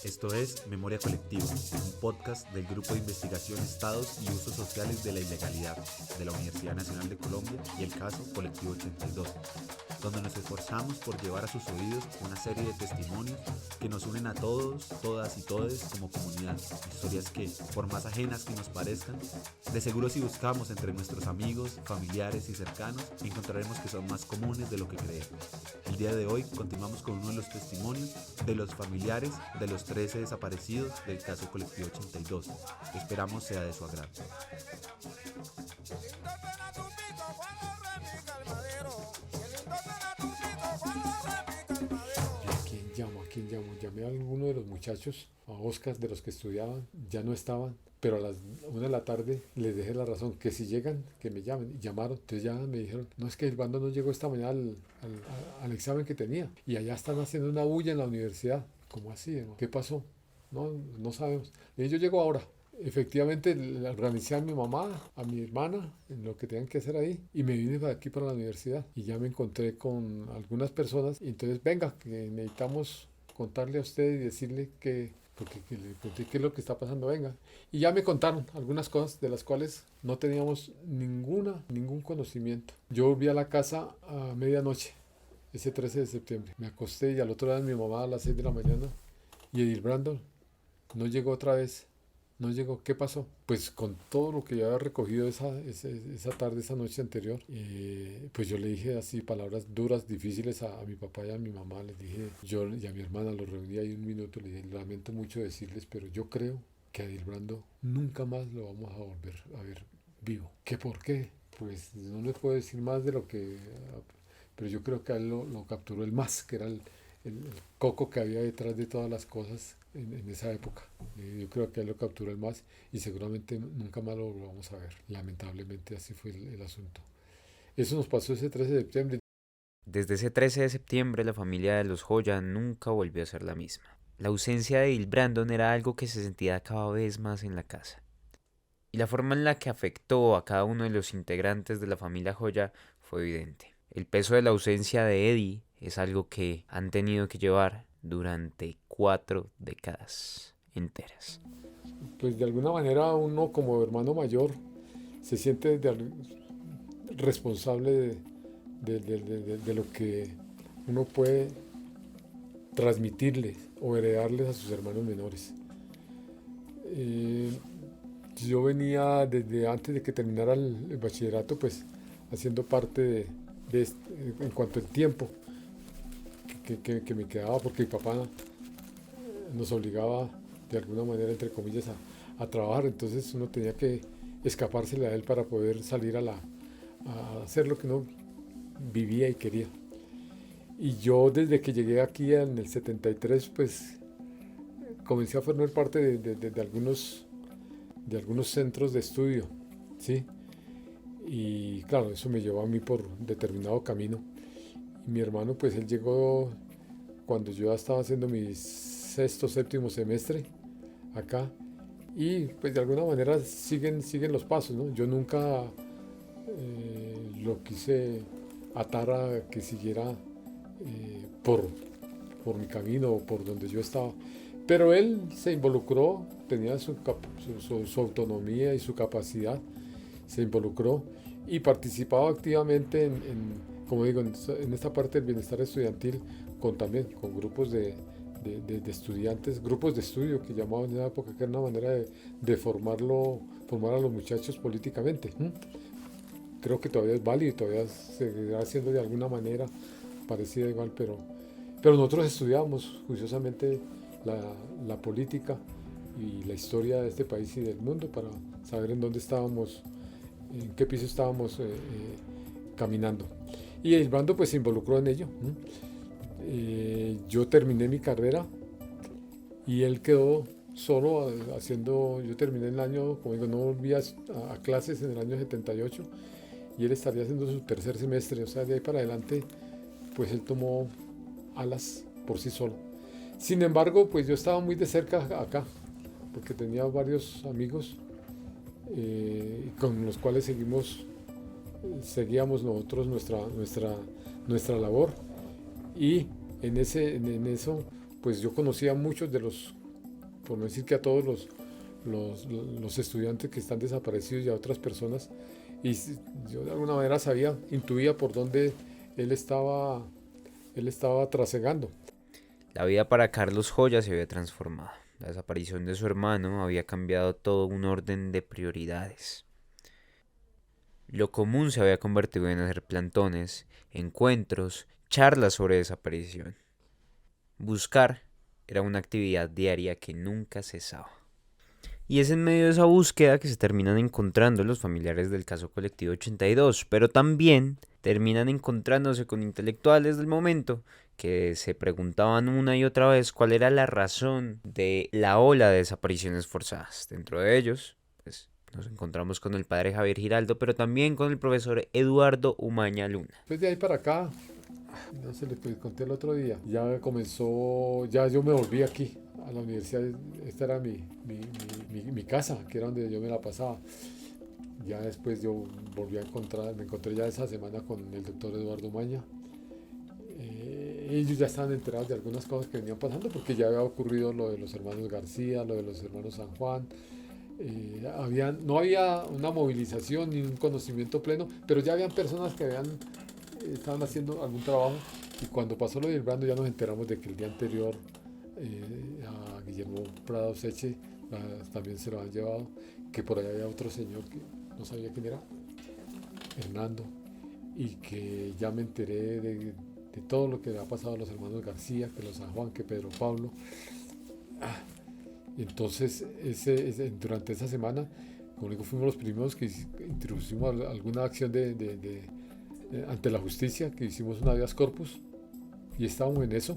Esto es Memoria Colectiva, un podcast del Grupo de Investigación Estados y Usos Sociales de la Ilegalidad de la Universidad Nacional de Colombia y el caso Colectivo 82, donde nos esforzamos por llevar a sus oídos una serie de testimonios que nos unen a todos, todas y todes como comunidad. Historias que, por más ajenas que nos parezcan, de seguro si buscamos entre nuestros amigos, familiares y cercanos, encontraremos que son más comunes de lo que creemos. El día de hoy continuamos con uno de los testimonios de los familiares de los 13 desaparecidos del caso Colectivo 82. Esperamos sea de su agrado. ¿A quién llamo? Llamé a alguno de los muchachos, a Oscar, de los que estudiaban, ya no estaban, pero a las 1 de la tarde les dejé la razón, que si llegan, que me llamen, y llamaron, entonces ya me dijeron, no, es que el bando no llegó esta mañana al examen que tenía, y allá están haciendo una bulla en la universidad. ¿Cómo así, hermano? ¿Qué pasó? No sabemos. Y yo llego ahora. Efectivamente, le organizé a mi mamá, a mi hermana, en lo que tenían que hacer ahí, y me vine para aquí para la universidad. Y ya me encontré con algunas personas, y entonces, venga, que necesitamos contarle a usted y decirle porque le conté qué es lo que está pasando, venga. Y ya me contaron algunas cosas de las cuales no teníamos ningún conocimiento. Yo volví a la casa a medianoche, ese 13 de septiembre. Me acosté y al otro día mi mamá a las 6 de la mañana, y Edil Brandon no llegó otra vez. No llegó. ¿Qué pasó? Pues con todo lo que yo había recogido esa tarde, esa noche anterior, pues yo le dije así palabras duras, difíciles a mi papá y a mi mamá. Les dije, yo y a mi hermana los reuní ahí un minuto, le dije, lamento mucho decirles, pero yo creo que a Edil Brando nunca más lo vamos a volver a ver vivo. ¿Qué por qué? Pues no les puedo decir más de lo que... Pero yo creo que a él lo capturó el más, que era el coco que había detrás de todas las cosas en esa época. Yo creo que él lo capturó el más y seguramente nunca más lo vamos a ver. Lamentablemente así fue el asunto. Eso nos pasó ese 13 de septiembre. Desde ese 13 de septiembre la familia de los Joya nunca volvió a ser la misma. La ausencia de Edil Brandon era algo que se sentía cada vez más en la casa. Y la forma en la que afectó a cada uno de los integrantes de la familia Joya fue evidente. El peso de la ausencia de Eddie es algo que han tenido que llevar durante 4 décadas enteras. Pues de alguna manera uno como hermano mayor se siente responsable de lo que uno puede transmitirles o heredarles a sus hermanos menores. Yo venía desde antes de que terminara el bachillerato, pues haciendo parte en cuanto al tiempo que me quedaba, porque mi papá nos obligaba de alguna manera, entre comillas, a trabajar, entonces uno tenía que escapársele a él para poder salir a hacer lo que uno vivía y quería. Y yo desde que llegué aquí en el 73, pues comencé a formar parte de algunos centros de estudio, ¿sí? Y claro, eso me llevó a mí por determinado camino. Y mi hermano, pues él llegó cuando yo ya estaba haciendo mi sexto, séptimo semestre acá. Y pues de alguna manera siguen los pasos, ¿no? Yo nunca lo quise atar a que siguiera por mi camino o por donde yo estaba. Pero él se involucró, tenía su autonomía y su capacidad, se involucró y participaba activamente como digo, en esta parte del bienestar estudiantil, también con grupos de estudiantes, grupos de estudio que llamaban en esa época, que era una manera de formar a los muchachos políticamente. Creo que todavía es válido y todavía seguirá haciendo de alguna manera parecida igual, pero nosotros estudiamos juiciosamente la política y la historia de este país y del mundo para saber en dónde estábamos, en qué piso estábamos caminando. Y el bando pues se involucró en ello. Yo terminé mi carrera y él quedó solo haciendo. Yo terminé el año, como digo, no volví a clases en el año 78 y él estaría haciendo su tercer semestre, o sea, de ahí para adelante pues él tomó alas por sí solo. Sin embargo, pues yo estaba muy de cerca acá, porque tenía varios amigos con los cuales seguíamos nosotros nuestra labor, y en eso pues yo conocía a muchos de los por no decir que a todos los estudiantes que están desaparecidos y a otras personas. Y yo de alguna manera intuía por dónde él estaba trasegando. La vida para Carlos Joya se había transformado. La desaparición de su hermano había cambiado todo un orden de prioridades. Lo común se había convertido en hacer plantones, encuentros, charlas sobre desaparición. Buscar era una actividad diaria que nunca cesaba. Y es en medio de esa búsqueda que se terminan encontrando los familiares del caso Colectivo 82, pero también terminan encontrándose con intelectuales del momento que se preguntaban una y otra vez cuál era la razón de la ola de desapariciones forzadas. Dentro de ellos, pues, nos encontramos con el padre Javier Giraldo, pero también con el profesor Eduardo Umaña Luna. Pues de ahí para acá, no sé, les conté el otro día, ya comenzó, ya yo me volví aquí a la universidad. Esta era mi casa, que era donde yo me la pasaba. Ya después yo me encontré ya esa semana con el doctor Eduardo Umaña. Ellos ya estaban enterados de algunas cosas que venían pasando, porque ya había ocurrido lo de los hermanos García, lo de los hermanos San Juan. No había una movilización ni un conocimiento pleno, pero ya habían personas que estaban haciendo algún trabajo. Y cuando pasó lo de Brando, ya nos enteramos de que el día anterior a Guillermo Prado Seche también se lo han llevado, que por allá había otro señor que no sabía quién era, Hernando, y que ya me enteré de todo lo que le ha pasado a los hermanos García, que los San Juan, que Pedro Pablo. Entonces durante esa semana, como digo, fuimos los primeros que introducimos alguna acción ante la justicia, que hicimos un habeas corpus, y estábamos en eso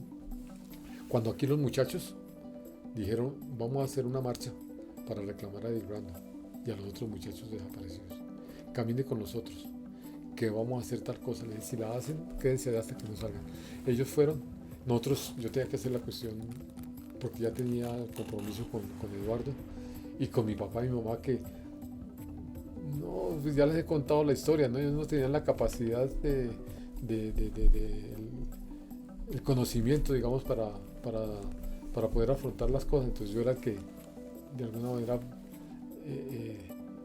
cuando aquí los muchachos dijeron: vamos a hacer una marcha para reclamar a Edilbrando y a los otros muchachos desaparecidos. Camine con nosotros, que vamos a hacer tal cosa. Les dije: si la hacen, quédense hasta que no salgan. Ellos fueron. Yo tenía que hacer la cuestión, porque ya tenía compromiso con Eduardo y con mi papá y mi mamá, que no, pues ya les he contado la historia, ¿no? Ellos no tenían la capacidad el conocimiento, digamos, para poder afrontar las cosas. Entonces yo era el que de alguna manera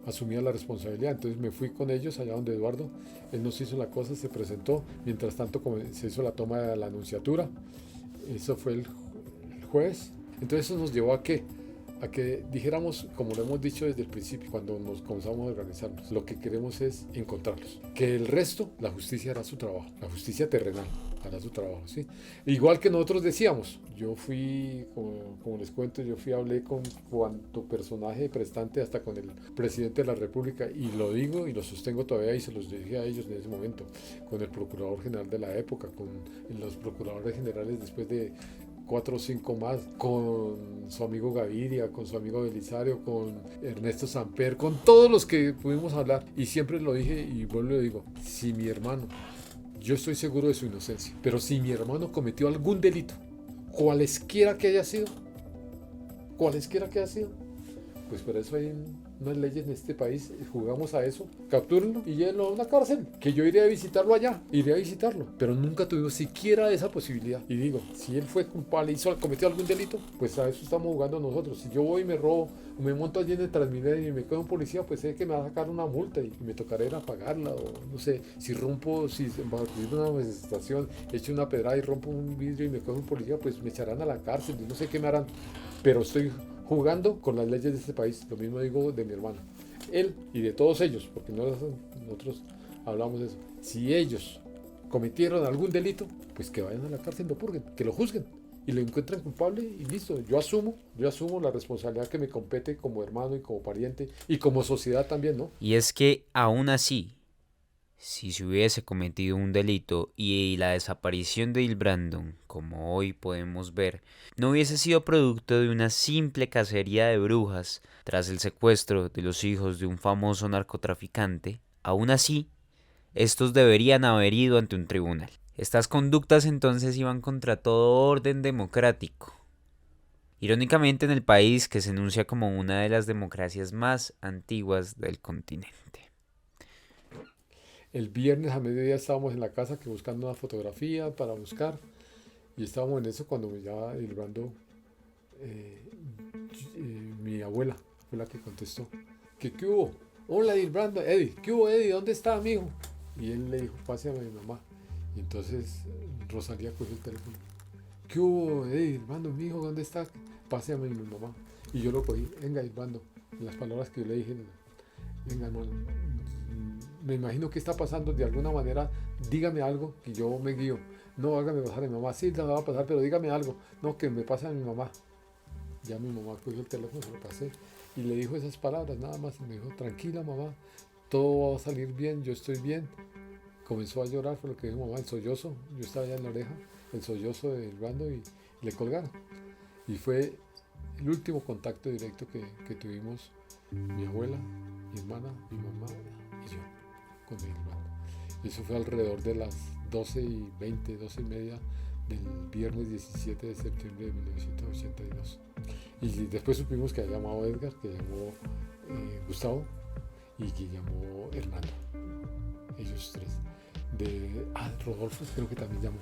asumía la responsabilidad. Entonces me fui con ellos allá donde Eduardo. Él nos hizo la cosa, se presentó. Mientras tanto se hizo la toma de la anunciatura. Eso fue el jueves. Entonces eso nos llevó a que dijéramos, como lo hemos dicho desde el principio, cuando nos comenzamos a organizarnos, lo que queremos es encontrarlos. Que el resto, la justicia hará su trabajo, la justicia terrenal hará su trabajo, ¿sí? Igual que nosotros decíamos, yo fui, como les cuento, hablé con cuanto personaje prestante, hasta con el presidente de la República, y lo digo y lo sostengo todavía, y se los dije a ellos en ese momento, con el procurador general de la época, con los procuradores generales después de 4 o 5 más, con su amigo Gaviria, con su amigo Belisario, con Ernesto Samper, con todos los que pudimos hablar. Y siempre lo dije y vuelvo y lo digo: si mi hermano, yo estoy seguro de su inocencia, pero si mi hermano cometió algún delito, cualesquiera que haya sido, pues por eso hay unas leyes en este país, jugamos a eso, captúrenlo y llévenlo a una cárcel, que yo iré a visitarlo allá, pero nunca tuvimos siquiera esa posibilidad. Y digo, si él fue culpable, cometió algún delito, pues a eso estamos jugando nosotros. Si yo voy y me robo, o me monto allí en el Transmilenio y me coge un policía, pues sé que me va a sacar una multa y me tocará ir a pagarla, o no sé, si va a ocurrir una manifestación, echo una pedrada y rompo un vidrio y me coge un policía, pues me echarán a la cárcel, y no sé qué me harán, pero estoy jugando con las leyes de este país. Lo mismo digo de mi hermano, él y de todos ellos, porque nosotros hablamos de eso. Si ellos cometieron algún delito, pues que vayan a la cárcel, lo purguen, que lo juzguen y lo encuentren culpable, y listo. Yo asumo la responsabilidad que me compete como hermano y como pariente y como sociedad también, ¿no? Y es que aún así, si se hubiese cometido un delito y la desaparición de Brandon, como hoy podemos ver, no hubiese sido producto de una simple cacería de brujas tras el secuestro de los hijos de un famoso narcotraficante, aún así, estos deberían haber ido ante un tribunal. Estas conductas entonces iban contra todo orden democrático. Irónicamente, en el país que se enuncia como una de las democracias más antiguas del continente. El viernes a mediodía estábamos en la casa buscando una fotografía para buscar, y estábamos en eso cuando ya Edilbrando mi abuela fue la que contestó. ¿Qué hubo? Hola, Brando, Eddie. ¿Qué hubo, Eddie? ¿Dónde está, amigo? Y él le dijo, pásame a mi mamá. Y entonces Rosalía cogió el teléfono. ¿Qué hubo, Eddie? Brando, mi hijo, ¿dónde está? Pásame a mi mamá. Y yo lo cogí. Venga, Brando. Las palabras que yo le dije. Venga, hermano. Me imagino que está pasando de alguna manera. Dígame algo que yo me guío. No, hágame pasar a mi mamá. Sí, la va a pasar, pero dígame algo. No, que me pase a mi mamá. Ya mi mamá cogió el teléfono, se lo pasé. Y le dijo esas palabras nada más. Me dijo, tranquila, mamá. Todo va a salir bien, yo estoy bien. Comenzó a llorar, fue lo que dijo mamá, el sollozo. Yo estaba allá en la oreja, el sollozo del Brando y le colgaron. Y fue el último contacto directo que tuvimos mi abuela, mi hermana, mi mamá y yo con el Brando. Eso fue alrededor de las 12:20, 12:30 del viernes 17 de septiembre de 1982. Y después supimos que había llamado Edgar, que llamó Gustavo y que llamó Hernando. Ellos tres. Rodolfo creo que también llamó.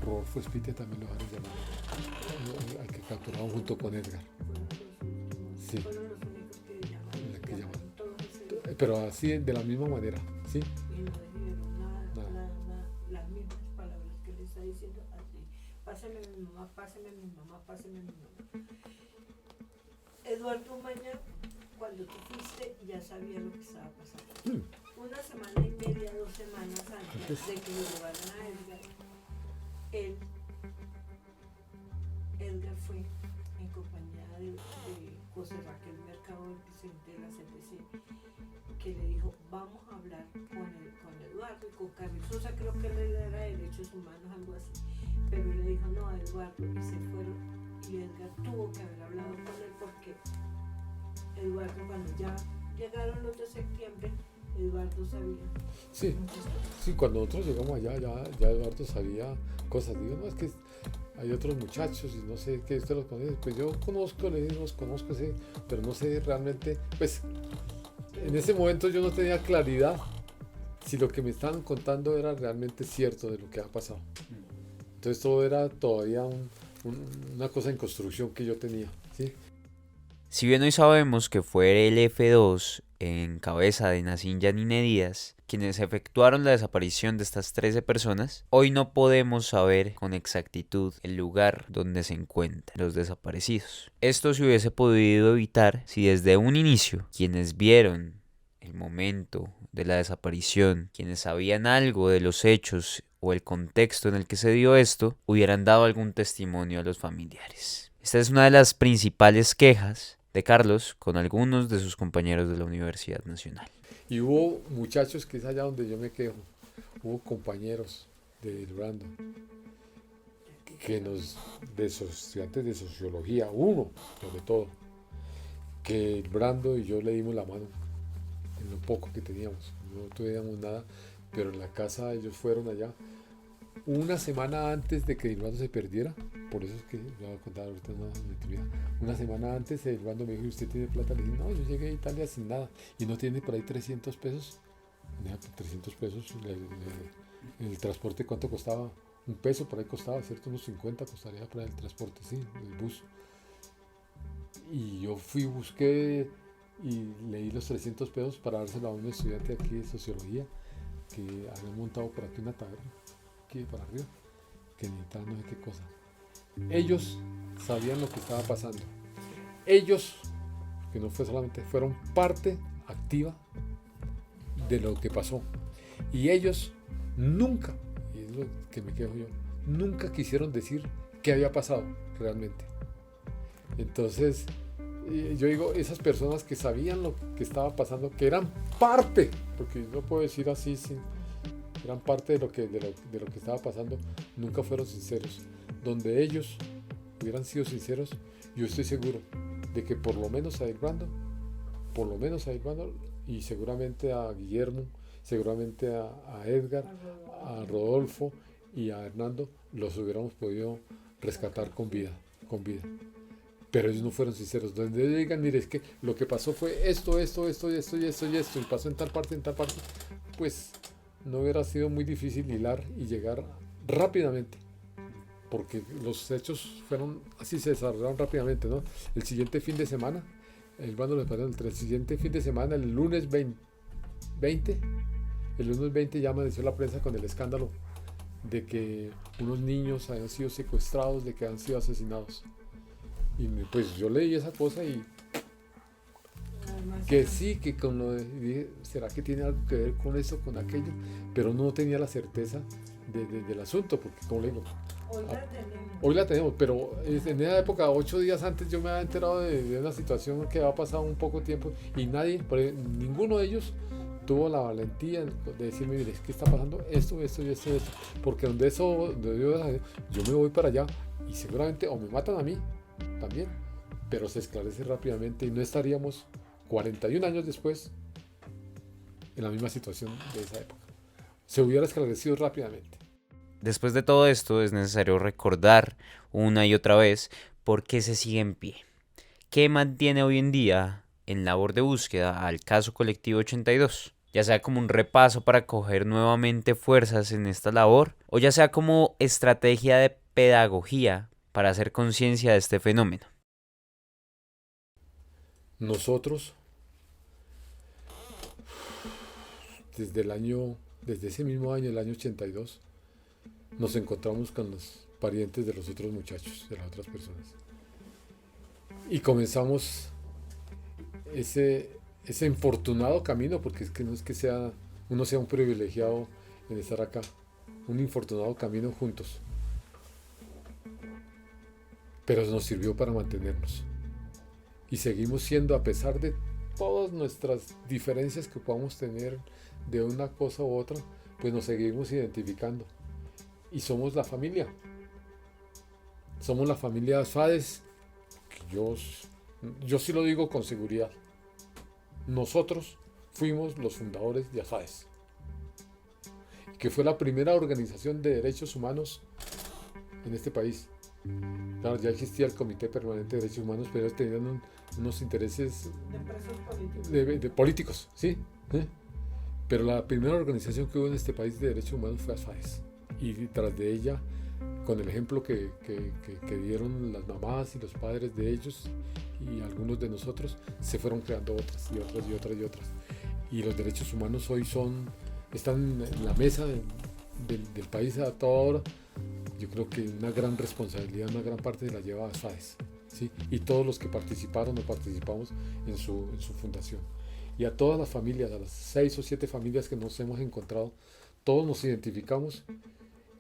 Rodolfo Espite también lo dejaron llamar. Al que capturaron junto con Edgar. Sí. Fueron los únicos que llamaron. Pero así de la misma manera, ¿sí? Y no dijeron nada. Las mismas palabras que le está diciendo así. Pásame a mi mamá, pásame a mi mamá, pásame a mi mamá. Eduardo Umaña, cuando tú fuiste, ya sabía lo que estaba pasando. Una semana y media, 2 semanas antes de que lo llevaran a Edgar, Edgar fue en compañía de José Raquel Mercado, el presidente de la CTC, que le dijo, vamos a hablar con Eduardo y con Carlos Sosa, creo que él era de Derechos Humanos, algo así, pero él le dijo no a Eduardo y se fueron, y Edgar tuvo que haber hablado con él porque Eduardo, cuando ya llegaron los de septiembre, Eduardo sabía. Sí, cuando nosotros llegamos allá, ya Eduardo sabía cosas. Digo, no, es que hay otros muchachos y no sé qué usted los conoce. Pues yo conozco, los conozco, sí, pero no sé realmente. Pues en ese momento yo no tenía claridad si lo que me estaban contando era realmente cierto de lo que ha pasado. Entonces todo era todavía una cosa en construcción que yo tenía, ¿sí? Si bien hoy sabemos que fue el F2 en cabeza de Nacín Yanine Díaz quienes efectuaron la desaparición de estas 13 personas, hoy no podemos saber con exactitud el lugar donde se encuentran los desaparecidos. Esto se hubiese podido evitar si desde un inicio quienes vieron el momento de la desaparición, quienes sabían algo de los hechos o el contexto en el que se dio esto, hubieran dado algún testimonio a los familiares. Esta es una de las principales quejas de Carlos con algunos de sus compañeros de la Universidad Nacional. Y hubo muchachos, que es allá donde yo me quejo, hubo compañeros de Brando, de estudiantes de sociología, uno sobre todo, que Brando y yo le dimos la mano en lo poco que teníamos, no teníamos nada, pero en la casa ellos fueron allá una semana antes de que Brando se perdiera. Por eso es que yo voy a contar ahorita una semana antes Brando me dijo, ¿usted tiene plata? Le dije, no, yo llegué a Italia sin nada. ¿Y no tiene por ahí 300 pesos? 300 pesos, el transporte, ¿cuánto costaba? $1 por ahí costaba, ¿cierto? Unos 50 costaría para el transporte, sí, el bus. Y yo busqué y leí los 300 pesos para dárselo a un estudiante aquí de sociología que había montado por aquí una taberna, aquí para arriba, que necesitaba no sé qué cosa. Ellos sabían lo que estaba pasando. Ellos, que no fue solamente, fueron parte activa de lo que pasó. Y ellos nunca, y es lo que me quejo yo, nunca quisieron decir qué había pasado realmente. Entonces, yo digo, esas personas que sabían lo que estaba pasando, que eran parte, porque no puedo decir así, eran parte de lo que estaba pasando, nunca fueron sinceros. Donde ellos hubieran sido sinceros, yo estoy seguro de que por lo menos a Brando, y seguramente a Guillermo, seguramente a Edgar, a Rodolfo y a Hernando, los hubiéramos podido rescatar con vida. Pero ellos no fueron sinceros. Donde ellos digan, mire, es que lo que pasó fue esto, y pasó en tal parte, pues no hubiera sido muy difícil hilar y llegar rápidamente porque los hechos fueron así, se desarrollaron rápidamente, ¿no? El siguiente fin de semana, el siguiente fin de semana, el lunes 20, ya amaneció la prensa con el escándalo de que unos niños habían sido secuestrados, de que han sido asesinados. Y pues yo leí esa cosa y que sí, que con lo dije, ¿será que tiene algo que ver con eso, con aquello? Pero no tenía la certeza del asunto, porque como le digo, hoy la tenemos, pero en esa época, 8 días antes, yo me había enterado de una situación que había pasado un poco tiempo y ninguno de ellos tuvo la valentía de decirme, mire, es que está pasando esto, porque donde yo me voy para allá y seguramente o me matan a mí también, pero se esclarece rápidamente y no estaríamos 41 años después en la misma situación de esa época. Se hubiera esclarecido rápidamente. Después de todo esto es necesario recordar una y otra vez por qué se sigue en pie. ¿Qué mantiene hoy en día en labor de búsqueda al caso Colectivo 82? Ya sea como un repaso para coger nuevamente fuerzas en esta labor, o ya sea como estrategia de pedagogía para hacer conciencia de este fenómeno. Nosotros, desde ese mismo año, el año 82, nos encontramos con los parientes de los otros muchachos, de las otras personas. Y comenzamos ese infortunado camino, porque es que no es que uno sea un privilegiado en estar acá, un infortunado camino juntos. Pero nos sirvió para mantenernos. Y seguimos siendo, a pesar de todas nuestras diferencias que podamos tener de una cosa u otra, pues nos seguimos identificando. Y somos la familia. Somos la familia Asfades. Yo sí lo digo con seguridad. Nosotros fuimos los fundadores de Asfades, que fue la primera organización de derechos humanos en este país. Claro, ya existía el Comité Permanente de Derechos Humanos, pero ellos tenían unos intereses de políticos, ¿sí? Pero la primera organización que hubo en este país de derechos humanos fue Asfades. Y tras de ella, con el ejemplo que dieron las mamás y los padres de ellos y algunos de nosotros, se fueron creando otras y otras y otras y otras. Y los derechos humanos hoy están en la mesa del país a toda hora. Yo creo que una gran responsabilidad, una gran parte la lleva Asfades, ¿sí? Y todos los que participaron o participamos en su fundación. Y a todas las familias, a las 6 o 7 familias que nos hemos encontrado, todos nos identificamos.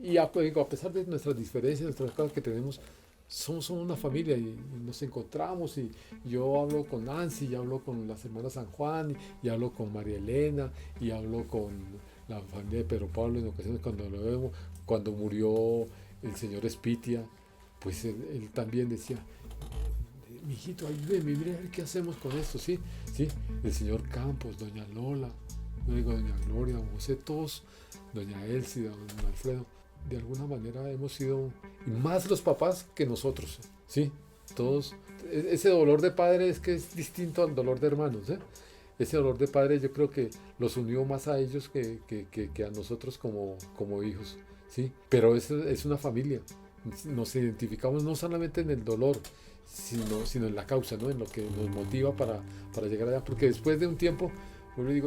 Y a pesar de nuestras diferencias, nuestras cosas que tenemos, somos una familia y nos encontramos. Y yo hablo con Nancy, y hablo con las hermanas San Juan, y hablo con María Elena, y hablo con la familia de Pedro Pablo en ocasiones cuando lo vemos. Cuando murió el señor Espitia, pues él también decía, mijito, ayúdeme, mire a ver qué hacemos con esto, ¿sí? El señor Campos, doña Lola, doña Gloria, don José, todos, doña Elsie, don Alfredo, de alguna manera hemos sido, y más los papás que nosotros, ¿sí? Todos, ese dolor de padre es que es distinto al dolor de hermanos, ¿eh? Ese dolor de padre yo creo que los unió más a ellos que a nosotros como hijos, ¿sí? Pero es una familia, nos identificamos no solamente en el dolor, sino en la causa, ¿no? En lo que nos motiva para llegar allá, porque después de un tiempo,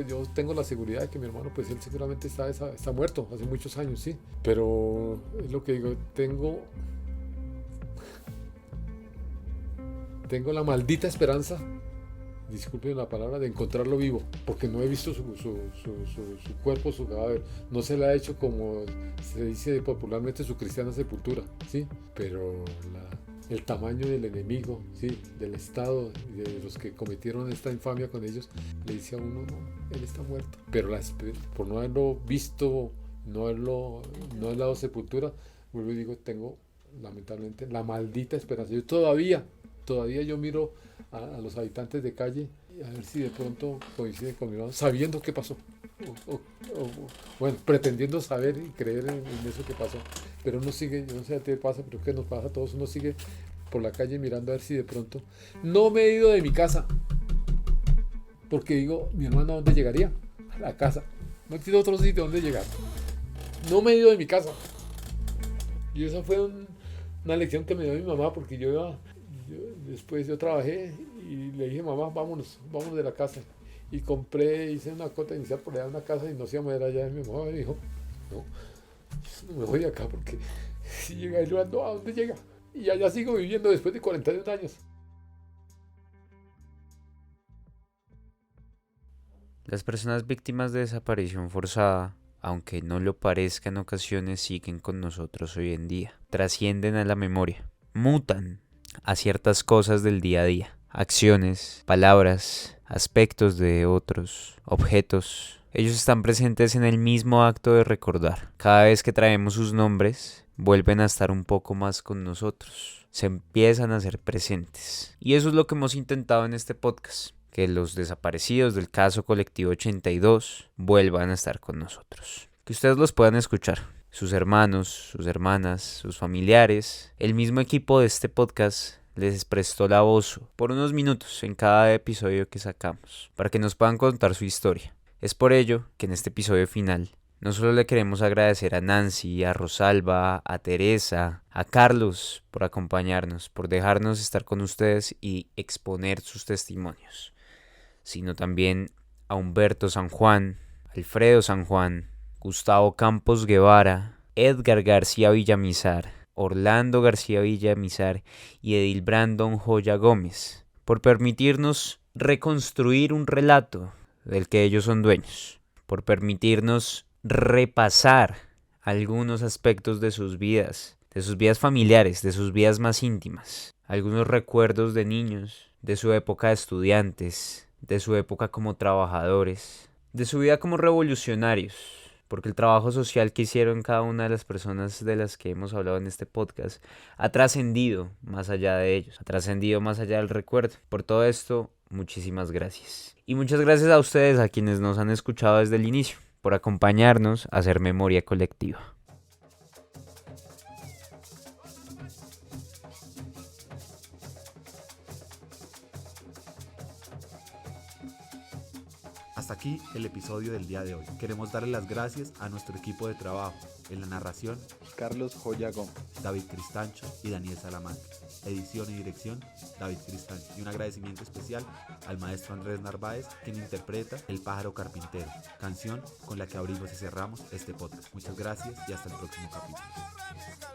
yo tengo la seguridad de que mi hermano, pues él seguramente está muerto hace muchos años, sí, pero es lo que digo, tengo la maldita esperanza, disculpen la palabra, de encontrarlo vivo, porque no he visto su cuerpo, su cadáver, no se le ha hecho, como se dice popularmente, su cristiana sepultura, ¿sí? Pero el tamaño del enemigo, ¿sí? Del Estado, de los que cometieron esta infamia con ellos, le dice a uno, no, él está muerto, pero por no haberlo visto, no haberle dado sepultura, vuelvo y digo, tengo lamentablemente la maldita esperanza. Yo todavía yo miro a los habitantes de calle a ver si de pronto coinciden con mi hermano, sabiendo qué pasó, bueno, pretendiendo saber y creer en eso que pasó, pero uno sigue, yo no sé a ti qué pasa, pero que nos pasa a todos, uno sigue por la calle mirando a ver si de pronto, no me he ido de mi casa, porque digo, mi hermano, ¿a dónde llegaría? A la casa, no tiene otro sitio donde llegar, no me he ido de mi casa, y eso fue una lección que me dio mi mamá, porque después yo trabajé y le dije, mamá, vámonos de la casa. Y hice una cuota inicial por allá en una casa y nos íbamos a ir allá. Y mi mamá me dijo, no, yo no me voy de acá porque si llega ahí, ¿a dónde llega? Y allá sigo viviendo después de 41 años. Las personas víctimas de desaparición forzada, aunque no lo parezca en ocasiones, siguen con nosotros hoy en día. Trascienden a la memoria, mutan a ciertas cosas del día a día, acciones, palabras, aspectos de otros, objetos. Ellos están presentes en el mismo acto de recordar. Cada vez que traemos sus nombres, vuelven a estar un poco más con nosotros. Se empiezan a hacer presentes. Y eso es lo que hemos intentado en este podcast. Que los desaparecidos del caso Colectivo 82 vuelvan a estar con nosotros. Que ustedes los puedan escuchar. Sus hermanos, sus hermanas, sus familiares. El mismo equipo de este podcast les prestó la voz por unos minutos en cada episodio que sacamos, para que nos puedan contar su historia. Es por ello que en este episodio final no solo le queremos agradecer a Nancy, a Rosalba, a Teresa, a Carlos por acompañarnos, por dejarnos estar con ustedes y exponer sus testimonios, sino también a Humberto San Juan, Alfredo San Juan, Gustavo Campos Guevara, Edgar García Villamizar, Orlando García Villamizar y Edil Brandon Joya Gómez, por permitirnos reconstruir un relato del que ellos son dueños, por permitirnos repasar algunos aspectos de sus vidas familiares, de sus vidas más íntimas, algunos recuerdos de niños, de su época de estudiantes, de su época como trabajadores, de su vida como revolucionarios, porque el trabajo social que hicieron cada una de las personas de las que hemos hablado en este podcast ha trascendido más allá de ellos, ha trascendido más allá del recuerdo. Por todo esto, muchísimas gracias. Y muchas gracias a ustedes, a quienes nos han escuchado desde el inicio, por acompañarnos a hacer memoria colectiva. Hasta aquí el episodio del día de hoy. Queremos darle las gracias a nuestro equipo de trabajo. En la narración, Carlos Joya Gómez, David Cristancho y Daniel Salamanca. Edición y dirección, David Cristancho. Y un agradecimiento especial al maestro Andrés Narváez, quien interpreta El pájaro carpintero, canción con la que abrimos y cerramos este podcast. Muchas gracias y hasta el próximo capítulo.